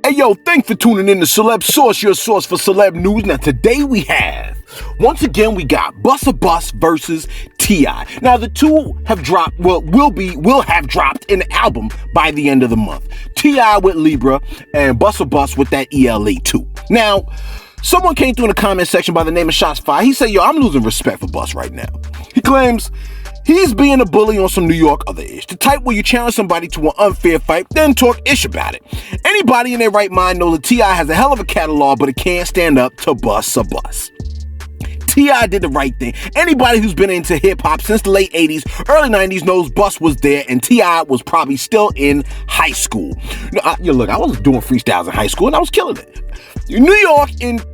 Hey yo, thanks for tuning in to Celebs Source, your source for celeb news. Now today we have, once again, we got Busta versus T.I. Now the two have dropped, will have dropped an album by the end of the month. T.I. with Libra and Busta with that ELE 2. Now, someone came through in the comment section by the name of Shots Fired. He said, yo, I'm losing respect for Bus right now. He claims he's being a bully on some New York other ish. The type where you challenge somebody to an unfair fight, then talk ish about it. Anybody in their right mind knows that T.I. has a hell of a catalog, but it can't stand up to Busta. T.I. did the right thing. Anybody who's been into hip-hop since the late 80s, early 90s knows Bus was there, and T.I. was probably still in high school. Look, I was doing freestyles in high school, and I was killing it. New York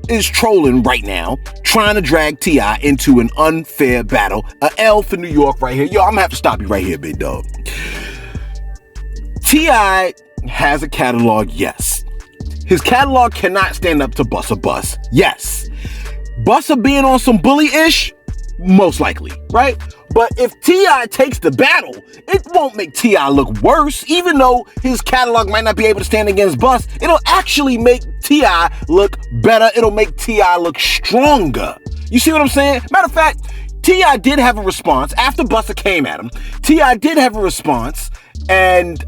is trolling right now, trying to drag T.I. into an unfair battle. A L for New York right here. Yo, I'm gonna have to stop you right here, big dog. T.I. has a catalog, yes. His catalog cannot stand up to Busta, yes. Busta being on some bully-ish, most likely, right? But if T.I. takes the battle, it won't make T.I. look worse. Even though his catalog might not be able to stand against Bus, it'll actually make T.I. look better. It'll make T.I. look stronger. You see what I'm saying? Matter of fact, T.I. did have a response. After Busta came at him, T.I. did have a response. And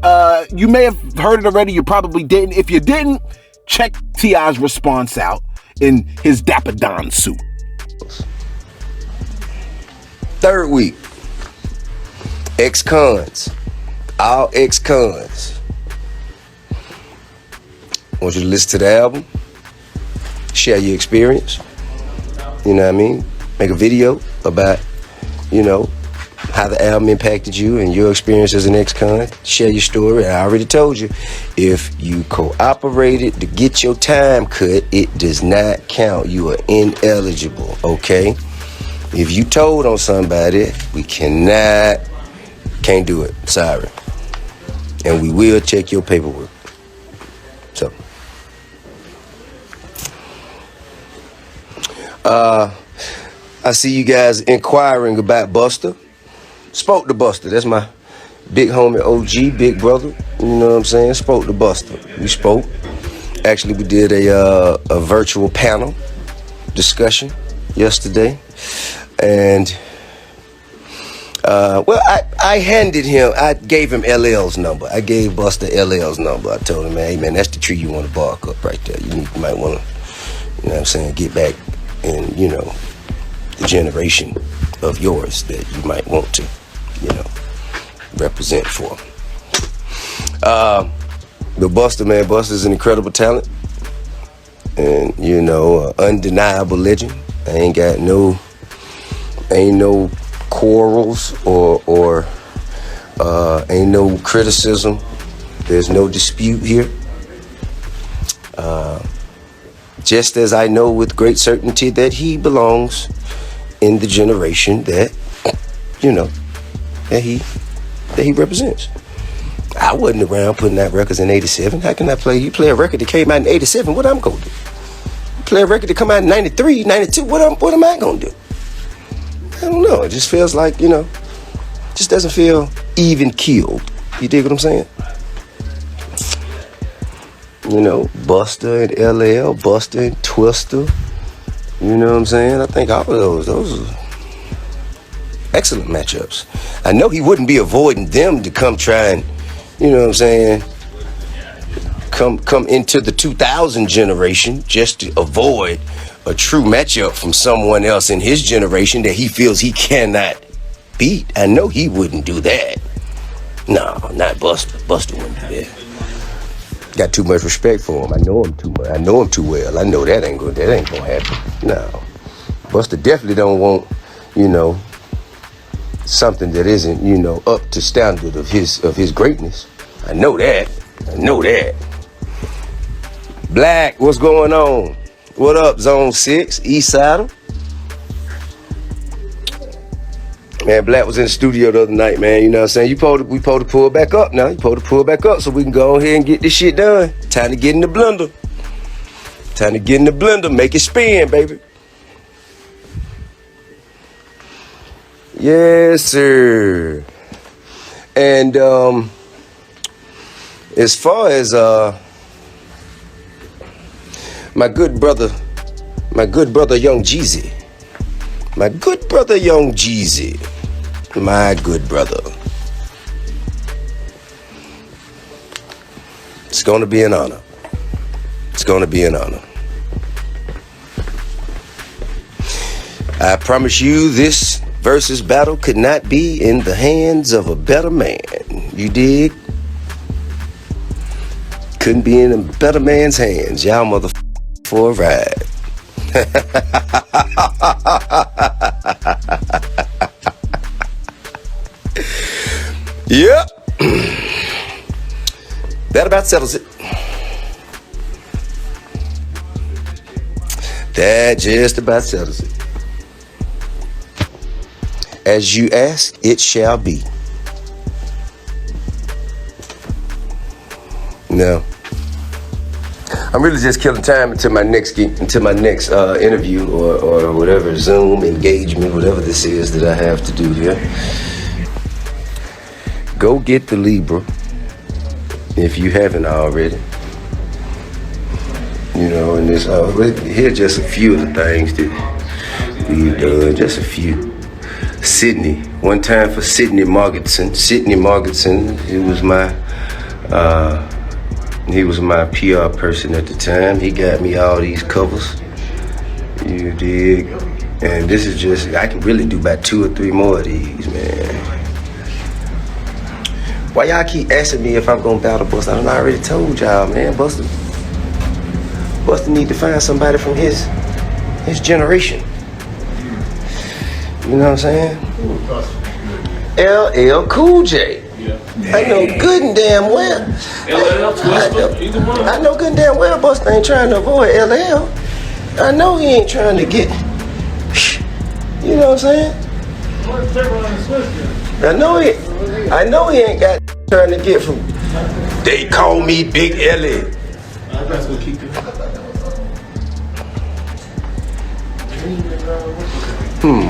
you may have heard it already. You probably didn't. If you didn't, check T.I.'s response out in his Dapper Don suit. Third week, ex-cons, all ex-cons. I want you to listen to the album, share your experience, you know what I mean? Make a video about, how the album impacted you and your experience as an ex-con. Share your story. I already told you, if you cooperated to get your time cut, it does not count. You are ineligible, okay? If you told on somebody, we can't do it. Sorry. And we will check your paperwork. So, I see you guys inquiring about Busta. Spoke to Busta. That's my big homie OG, big brother. You know what I'm saying? Spoke to Busta. We spoke. Actually, we did a virtual panel discussion yesterday. And, I gave him LL's number. I gave Busta LL's number. I told him, hey, man, that's the tree you want to bark up right there. You might want to, get back in, the generation of yours that you might want to, represent for. But Busta, man, Busta's an incredible talent. And, undeniable legend. I ain't got no quarrels or ain't no criticism. There's no dispute here. Just as I know with great certainty that he belongs in the generation that he represents. I wasn't around putting out records in 87. How can I play? You play a record that came out in 87, what I'm gonna do? You play a record that come out in 93, 92, what am I gonna do? I don't know. It just feels like, just doesn't feel even keeled. You dig what I'm saying? Busta and LL, Busta and Twister. You know what I'm saying? I think all of those are excellent matchups. I know he wouldn't be avoiding them to come try and, come into the 2000 generation just to avoid a true matchup from someone else in his generation that he feels he cannot beat. I know he wouldn't do that. No, not Busta. Busta wouldn't do that. Got too much respect for him. I know him too much. I know him too well. I know that ain't gonna happen. No. Busta definitely don't want, something that isn't, up to standard of his greatness. I know that. Black, what's going on? What up, Zone 6, East Side? Man, Black was in the studio the other night, man. You know what I'm saying? We supposed to pull back up now. You supposed to pull back up so we can go ahead and get this shit done. Time to get in the blender. Make it spin, baby. Yes, sir. And as far as my good brother Young Jeezy. My good brother Young Jeezy. My good brother. It's going to be an honor. It's going to be an honor. I promise you this versus battle could not be in the hands of a better man. You dig? Couldn't be in a better man's hands. Y'all motherfucker for a ride. Yep. That about settles it. That just about settles it. As you ask, it shall be. No. I'm really just killing time until my next interview or whatever, Zoom engagement, whatever this is that I have to do here. Go get the Libra if you haven't already. You know, and this here just a few of the things that we've done, just a few. Sydney, one time for Sydney Margetson. He was my PR person at the time. He got me all these covers. You dig? And this is just, I can really do about 2 or 3 more of these, man. Why y'all keep asking me if I'm gonna battle Busta? I already told y'all, man. Busta need to find somebody from his generation. You know what I'm saying? LL Cool J. Yeah. I know good and damn well. LL, Twista, either one. I know good and damn well Busta ain't trying to avoid LL. I know he ain't trying to get. You know what I'm saying? I know he ain't got trying to get from. They call me Big Ellie.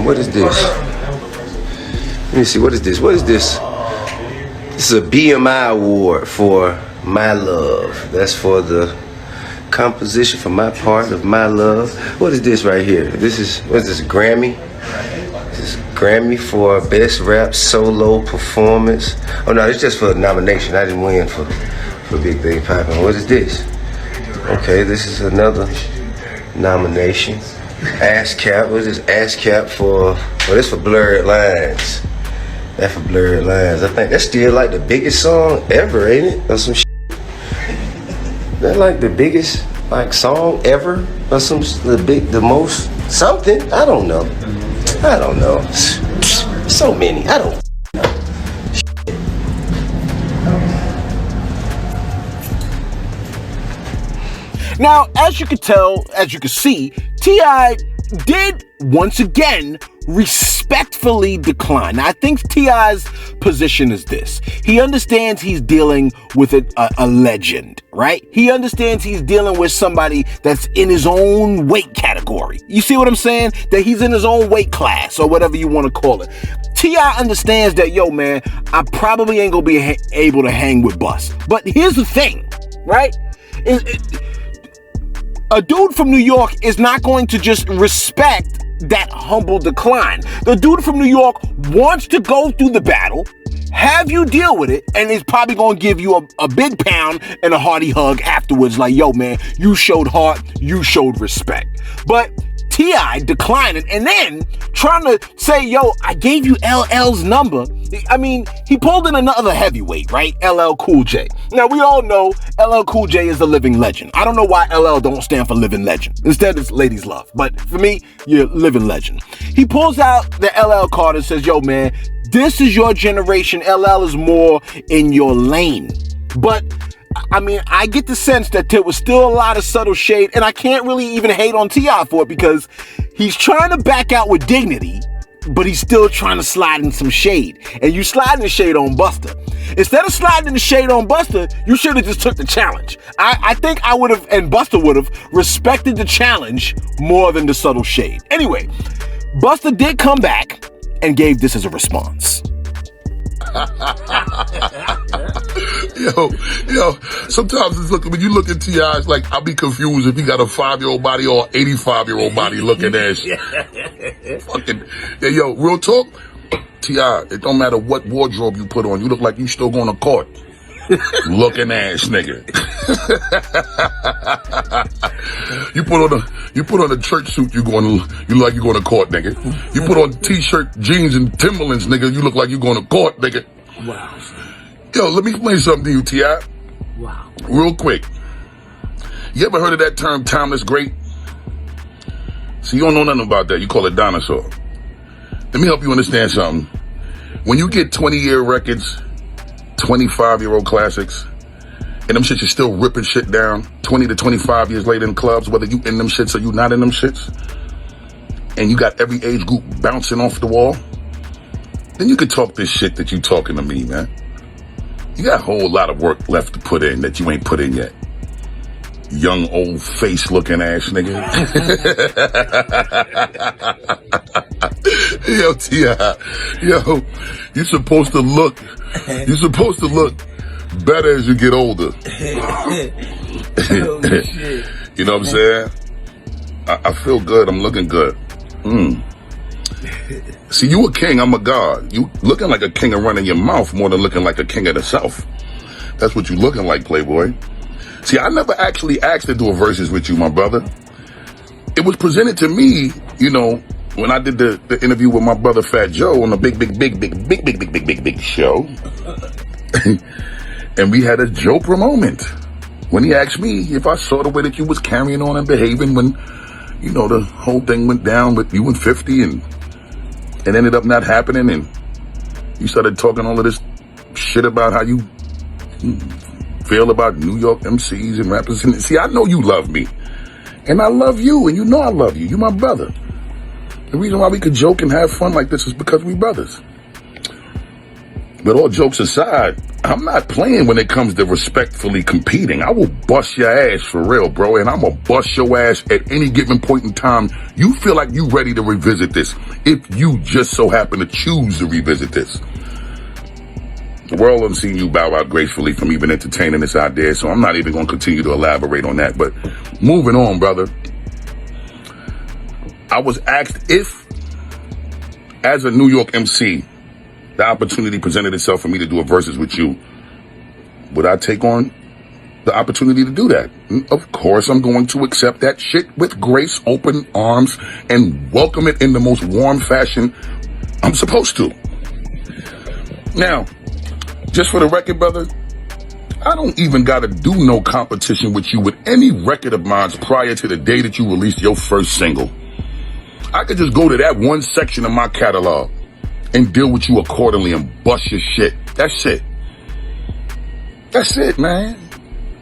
What is this? Let me see, what is this? This is a BMI award for My Love. That's for the composition for my part of My Love. What is this right here? What is this, Grammy? This is Grammy for Best Rap Solo Performance. Oh no, it's just for a nomination. I didn't win for Big Thing Poppin'. What is this? Okay, this is another nomination. ASCAP, what is this? ASCAP for, this for Blurred Lines. That for Blurred Lines. I think that's still like the biggest song ever, ain't it? Or some shit. That like the biggest like song ever? Or the most something? I don't know. So many. I don't know. Now, as you can see, T.I. did once again respectfully decline. Now, I think T.I.'s position is this. He understands he's dealing with a legend, right? He understands he's dealing with somebody that's in his own weight category. You see what I'm saying? That he's in his own weight class or whatever you want to call it. T.I. understands that, yo, man, I probably ain't gonna be able to hang with Bus. But here's the thing, right? A dude from New York is not going to just respect that humble decline. The dude from New York wants to go through the battle, have you deal with it, and is probably going to give you a big pound and a hearty hug afterwards. Like, yo, man, you showed heart, you showed respect. But T.I. declining and then trying to say, yo, I gave you LL's number. I mean, he pulled in another heavyweight, right? LL Cool J. Now, we all know LL Cool J is a living legend. I don't know why LL don't stand for living legend. Instead, it's ladies love. But for me, you're living legend. He pulls out the LL card and says, yo, man, this is your generation. LL is more in your lane. But I mean, I get the sense that there was still a lot of subtle shade, and I can't really even hate on T.I. for it because he's trying to back out with dignity, but he's still trying to slide in some shade. And you sliding the shade on Busta. Instead of sliding the shade on Busta, you should have just took the challenge. I think I would have, and Busta would have, respected the challenge more than the subtle shade. Anyway, Busta did come back and gave this as a response. yo, sometimes it's looking, when you look at T.I., it's like, I'll be confused if he got a 5-year-old body or 85-year-old body looking ass. Fucking, yeah, yo, real talk, T.I., it don't matter what wardrobe you put on, you look like you still going to court. Looking ass nigga. You put on a church suit, you look like you going to court, nigga. You put on t-shirt, jeans, and Timberlands, nigga, you look like you going to court, nigga. Wow. Yo, let me explain something to you, T.I. Wow. Real quick. You ever heard of that term, timeless great? So you don't know nothing about that. You call it dinosaur. Let me help you understand something. When you get 20-year records, 25-year-old classics, and them shits are still ripping shit down 20 to 25 years later in clubs, whether you in them shits or you not in them shits, and you got every age group bouncing off the wall, then you can talk this shit that you talking to me, man. You got a whole lot of work left to put in that you ain't put in yet. Young, old face looking ass nigga. Yo, T.I., yo, you're supposed to look better as you get older. Oh, shit. You know what I'm saying? I feel good. I'm looking good. See, you a king, I'm a god. You looking like a king and running your mouth more than looking like a king of the South. That's what you looking like, Playboy. See, I never actually asked to do a versus with you, my brother. It was presented to me, you know, when I did the interview with my brother Fat Joe on the big show. And we had a Jopra moment when he asked me if I saw the way that you was carrying on and behaving when, you know, the whole thing went down with you and 50 and it ended up not happening, and you started talking all of this shit about how you feel about New York MCs and rappers. And see, I know you love me, and I love you, and you know I love you. You my brother. The reason why we could joke and have fun like this is because we brothers. But all jokes aside, I'm not playing when it comes to respectfully competing. I will bust your ass for real, bro, and I'm gonna bust your ass at any given point in time you feel like you ready to revisit this, if you just so happen to choose to revisit this. The world hasn't seen you bow out gracefully from even entertaining this idea, so I'm not even gonna continue to elaborate on that. But moving on, brother. I was asked if, as a New York MC, the opportunity presented itself for me to do a versus with you, would I take on the opportunity to do that? Of course, I'm going to accept that shit with grace, open arms, and welcome it in the most warm fashion I'm supposed to. Now, just for the record, brother, I don't even gotta do no competition with you with any record of mine prior to the day that you released your first single. I could just go to that one section of my catalog and deal with you accordingly and bust your shit. That's it. That's it, man.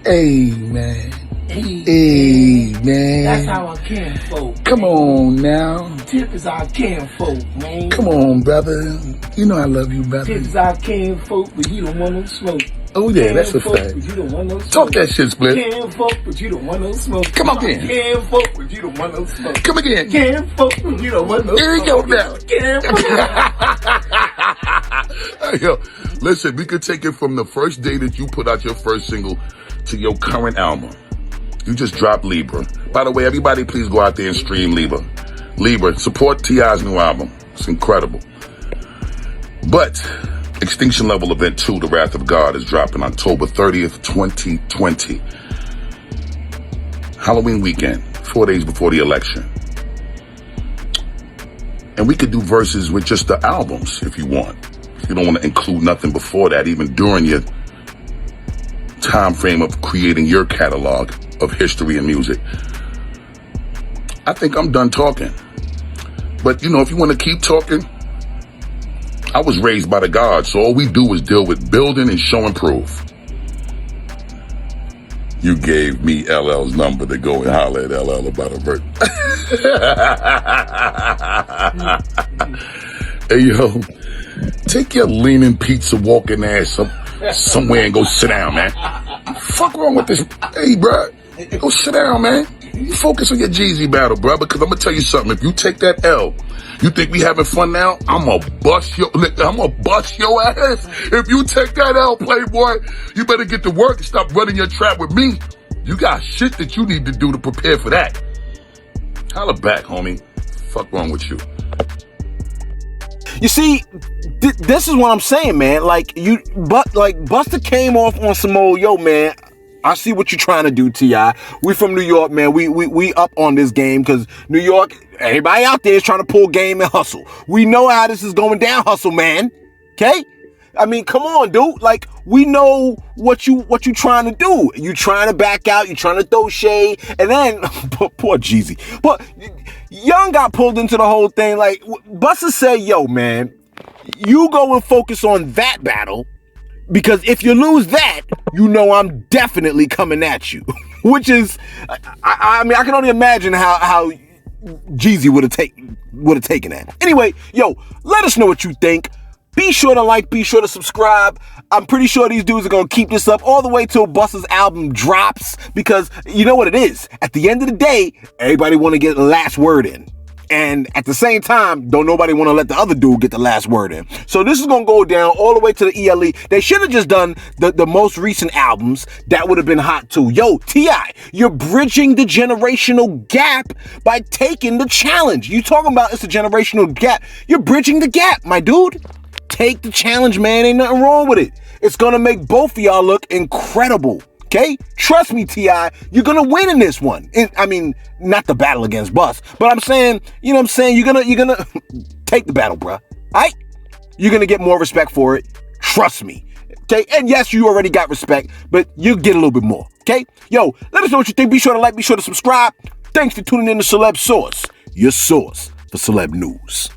Hey, man. Hey, man. That's how I can, folk. Come on now. Tip is our can, folk, man. Come on, brother. You know I love you, brother. Tip is our can, folk, but you don't want no smoke. Oh, yeah, Can that's a folk, fact. but you don't want no smoke. Talk that shit, Split. Can folk, but you don't want no smoke. Come on, again. Can folk, but you don't want no smoke. Come again. Can folk, but you don't want no Here you smoke. go now. Can folk. Yo, listen, we could take it from the first day that you put out your first single to your current album. You just dropped Libra. By the way, everybody please go out there and stream Libra. Libra, support T.I.'s new album. It's incredible. But Extinction Level Event 2, The Wrath of God, is dropping October 30th, 2020. Halloween weekend, 4 days before the election. And we could do verses with just the albums if you want. If you don't want to include nothing before that, even during your time frame of creating your catalog of history and music. I think I'm done talking. But, you know, if you want to keep talking, I was raised by the gods, so all we do is deal with building and show and prove. You gave me LL's number to go and holler at LL about a verse. Hey, yo, take your leaning pizza walking ass up somewhere and go sit down, man. Fuck wrong with this? Hey, bro, go sit down, man. You focus on your Jeezy battle, bro, because I'm gonna tell you something. If you take that L, you think we having fun now? I'm gonna bust your ass. If you take that L, Playboy, you better get to work and stop running your trap with me. You got shit that you need to do to prepare for that. Holla back, homie. Fuck wrong with you? You see, this is what I'm saying, man. Like Busta came off on some old, yo, man, I see what you're trying to do, T.I. We from New York, man. We up on this game because New York, everybody out there is trying to pull game and hustle. We know how this is going down, hustle, man. Okay? I mean, come on, dude. Like, we know what you trying to do. You trying to back out. You trying to throw shade. And then, poor Jeezy. But Young got pulled into the whole thing. Like, Busta said, yo, man, you go and focus on that battle. Because if you lose that, you know I'm definitely coming at you. Which is, I mean, I can only imagine how Jeezy would have taken that. Anyway, yo, let us know what you think. Be sure to like, be sure to subscribe. I'm pretty sure these dudes are going to keep this up all the way till Busta's album drops because you know what it is. At the end of the day, everybody want to get the last word in. And at the same time, don't nobody want to let the other dude get the last word in. So this is going to go down all the way to the ELE. They should have just done the most recent albums. That would have been hot too. Yo, T.I., you're bridging the generational gap by taking the challenge. You talking about it's a generational gap. You're bridging the gap, my dude. Take the challenge, man. Ain't nothing wrong with it. It's going to make both of y'all look incredible. Okay? Trust me, T.I., you're going to win in this one. I mean, not the battle against Bus, but I'm saying, you know what I'm saying? You're going to take the battle, bruh. All right? You're going to get more respect for it. Trust me. Okay? And yes, you already got respect, but you'll get a little bit more. Okay? Yo, let us know what you think. Be sure to like, be sure to subscribe. Thanks for tuning in to Celebs Source, your source for celeb news.